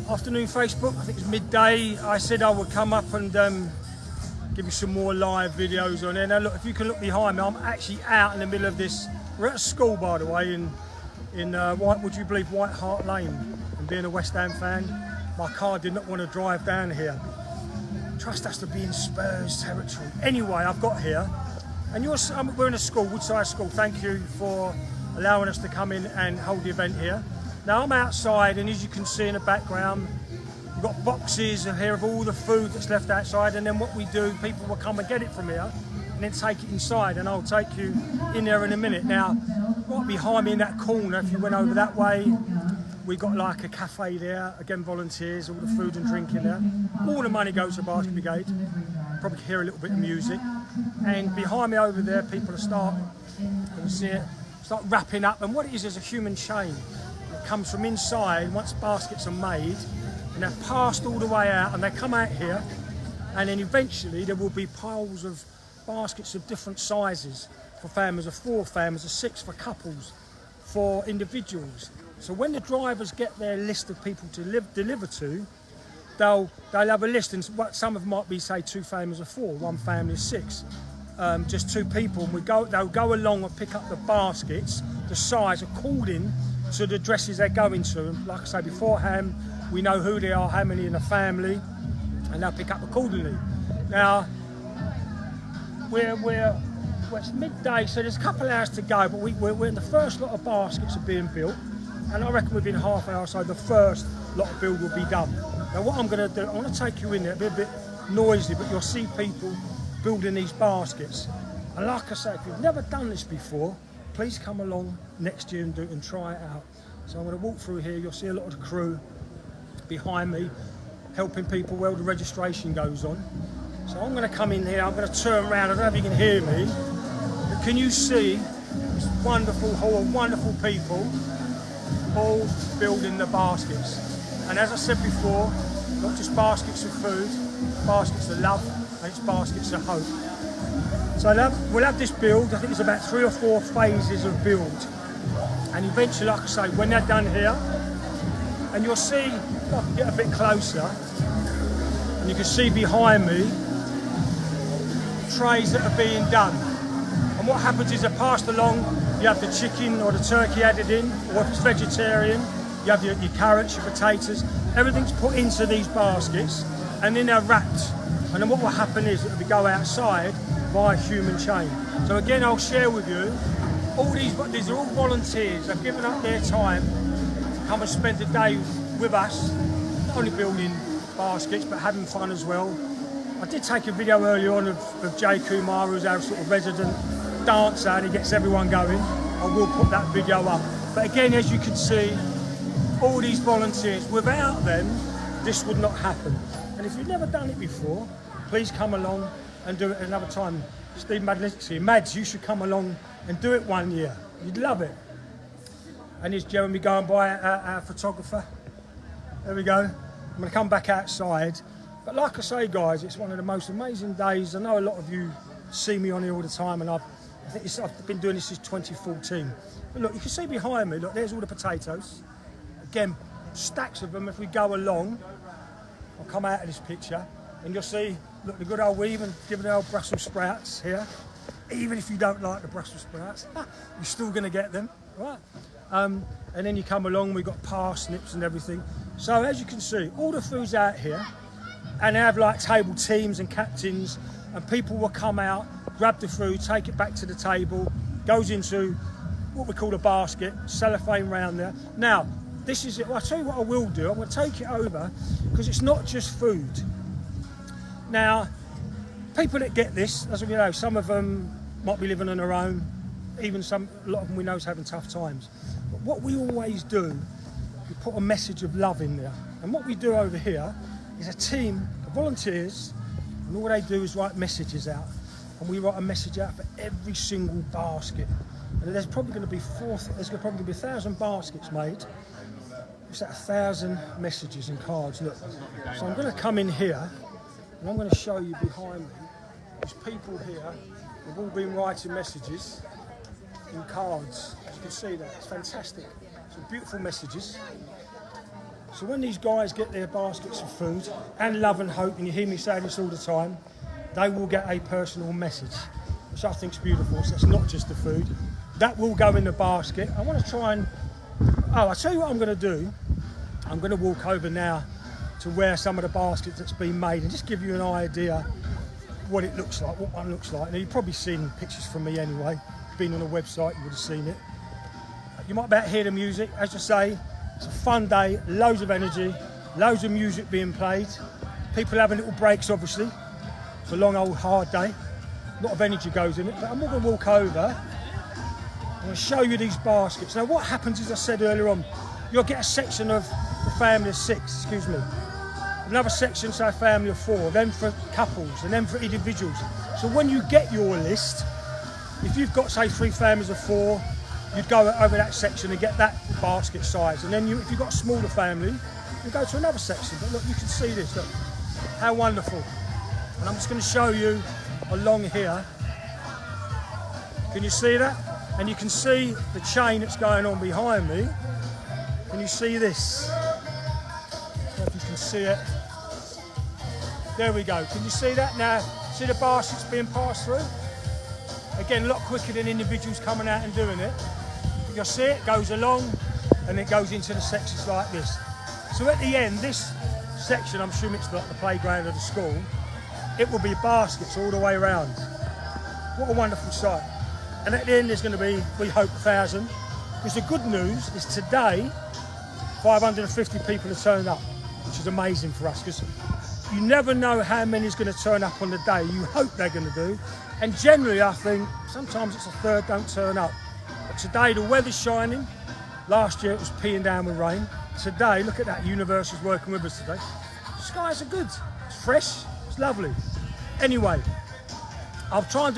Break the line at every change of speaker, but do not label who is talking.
Afternoon Facebook, I think it's midday. I said I would come up and give you some more live videos on there. Now look, if you can look behind me, I'm actually out in the middle of this. We're at a school, by the way, in would you believe, White Hart Lane. And being a West Ham fan, my car did not want to drive down here. Trust us to be in Spurs territory. Anyway, I've got here, and we're in a school, Woodside School. Thank you for allowing us to come in and hold the event here. Now I'm outside, and as you can see in the background, we've got boxes here of all the food that's left outside, and then what we do, people will come and get it from here and then take it inside, and I'll take you in there in a minute. Now, right behind me in that corner, if you went over that way, we've got like a cafe there, again volunteers, all the food and drink in there. All the money goes to Basket Brigade. Probably hear a little bit of music. And behind me over there, people are you can see it, start wrapping up, and what it is a human chain. It comes from inside once baskets are made, and they're passed all the way out, and they come out here, and then eventually there will be piles of baskets of different sizes for families of 4, families of 6, for couples, for individuals. So when the drivers get their list of people to deliver to, they'll have a list, and some of them might be, say, 2 families of 4, 1 family of 6, just 2 people, and they'll go along and pick up the baskets, the size according to the addresses they're going to. And like I say beforehand, we know who they are, how many in the family, and they'll pick up accordingly. Now, it's midday, so there's a couple of hours to go, but we're in the first lot of baskets are being built, and I reckon within half an hour or so the first lot of build will be done. Now what I'm going to do, I want to take you in there. It'll be a bit noisy, but you'll see people building these baskets. And like I say, if you've never done this before, please come along next year and try it out. So I'm going to walk through here. You'll see a lot of the crew behind me helping people while the registration goes on. So I'm going to come in here, I'm going to turn around. I don't know if you can hear me, but can you see this wonderful hall of wonderful people all building the baskets? And as I said before, not just baskets of food, baskets of love, and it's baskets of hope. So we'll have this build. I think there's about 3 or 4 phases of build. And eventually, like I say, when they're done here, and you'll see, if I can get a bit closer, and you can see behind me, trays that are being done. And what happens is they're passed along, you have the chicken or the turkey added in, or if it's vegetarian, you have your carrots, your potatoes, everything's put into these baskets, and then they're wrapped. And then what will happen is it'll go outside via human chain. So again, I'll share with you, these are all volunteers. They've given up their time to come and spend the day with us, not only building baskets, but having fun as well. I did take a video earlier on of Jay Kumar, who's our sort of resident dancer, and he gets everyone going. I will put that video up. But again, as you can see, all these volunteers, without them, this would not happen. And if you've never done it before, please come along and do it another time. Steve Madlin's here. Mads, you should come along and do it one year. You'd love it. And here's Jeremy going by, our photographer. There we go. I'm going to come back outside. But like I say, guys, it's one of the most amazing days. I know a lot of you see me on here all the time, and I've been doing this since 2014. But look, you can see behind me, look, there's all the potatoes. Again, stacks of them. If we go along, I'll come out of this picture, and you'll see, look, the good old, we even give the old Brussels sprouts here. Even if you don't like the Brussels sprouts, you're still going to get them, right? And then you come along, we've got parsnips and everything. So as you can see, all the food's out here, and they have like table teams and captains, and people will come out, grab the food, take it back to the table, goes into what we call a basket, cellophane round there. Now, this is it. Well, I'll tell you what I will do. I'm going to take it over, because it's not just food. Now, people that get this, as we know, some of them might be living on their own, even a lot of them we know is having tough times. But what we always do, we put a message of love in there. And what we do over here is a team of volunteers, and all they do is write messages out. And we write a message out for every single basket. And there's probably going to be 1,000 baskets made. It's at 1,000 messages and cards. Look, so I'm going to come in here, and I'm going to show you behind me. There's people here who've all been writing messages in cards. As you can see that, it's fantastic. Some beautiful messages. So when these guys get their baskets of food and love and hope, and you hear me say this all the time, they will get a personal message, which I think is beautiful. So it's not just the food. That will go in the basket. I want to try and... I'll tell you what I'm going to do. I'm going to walk over now to where some of the baskets that's been made and just give you an idea what it looks like, what one looks like. Now, you've probably seen pictures from me anyway. Been on the website, you would have seen it. You might be able to hear the music. As I say, it's a fun day, loads of energy, loads of music being played. People having little breaks, obviously. It's a long, old, hard day. A lot of energy goes in it, but I'm going to walk over. I'm going to show you these baskets. Now, what happens, as I said earlier on, you'll get a section of the family of 6, another section, say a family of 4, then for couples, and then for individuals. So when you get your list, if you've got, say, 3 families of 4, you'd go over that section and get that basket size. And then if you've got a smaller family, you go to another section. But look, you can see this, look, how wonderful. And I'm just going to show you along here. Can you see that? And you can see the chain that's going on behind me. Can you see this? I don't know if you can see it. There we go. Can you see that? Now, see the baskets being passed through? Again, a lot quicker than individuals coming out and doing it. You'll see it goes along and it goes into the sections like this. So at the end, this section, I'm assuming it's like the playground of the school, it will be baskets all the way around. What a wonderful sight. And at the end, there's going to be, we hope, 1,000. Because the good news is today, 550 people have turned up, which is amazing for us, because you never know how many is going to turn up on the day. You hope they're going to do. And generally, I think, sometimes it's a third don't turn up. But today, the weather's shining. Last year, it was peeing down with rain. Today, look at that, Universal's working with us today. The skies are good. It's fresh, it's lovely. Anyway, I'll try and do